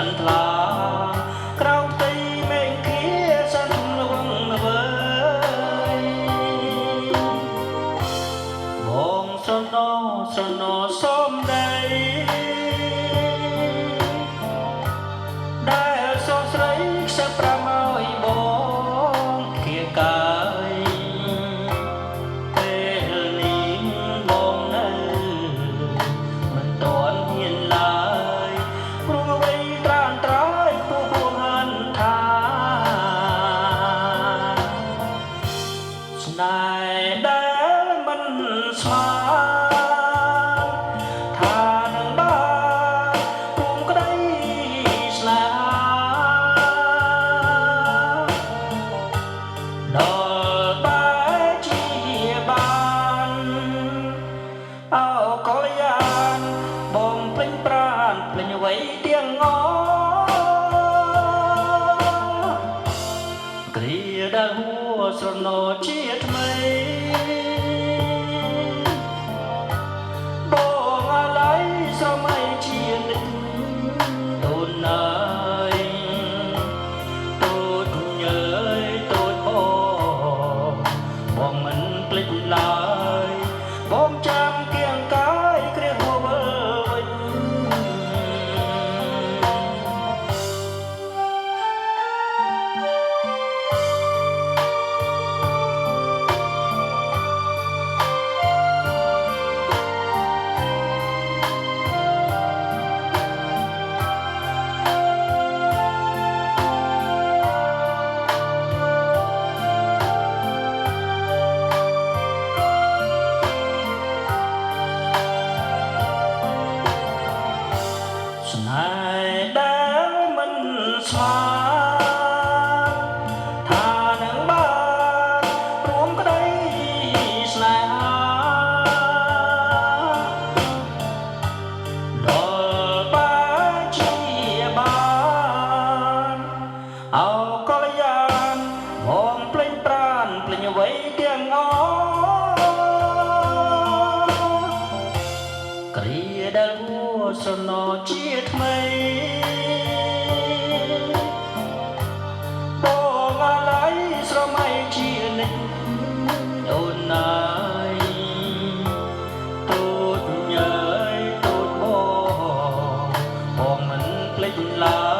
នថ្លាក្រៅផ្ទៃមេឃាសិនល្វឹងល្វើយបងស្រណោសូមដីដែលសោកស្រីខ្សឹបប្រាំឲ្យបងគៀកាយពេលនេះបងនៅមិនទាន់ហ៊ានឡើយព្រោះអ្វីត្រានត្រើយពោះហួងហនថាស្នេហ៍ដែលមិនស្មើដល់បែជាបានអោកលយានបងភ្លេចប្រានភ្លេចអ្វីទាំងអគ្រាដែលហួស្រណោជាថ្មីបងអាឡ័យស្រមៃជានិច្ចដូនអើយទូចញើយទូចបងមិនភ្លេចឡើយបងចាំគៀងកាយគ្រាហួវិលវិញស្នេហ៍ដែលមិនស្មើថានឹងបានរួមក្តីស្នេហាដល់បែជាបានអោកលយានបងភ្លេចប្រានភ្លេចអ្វីទាំងគ្រាដែលហួស្រណោជាថ្មីបងអាឡ័យស្រមៃជានិច្ចអូនអើយទូចញើយទូចបងមិនភ្លេចឡើយ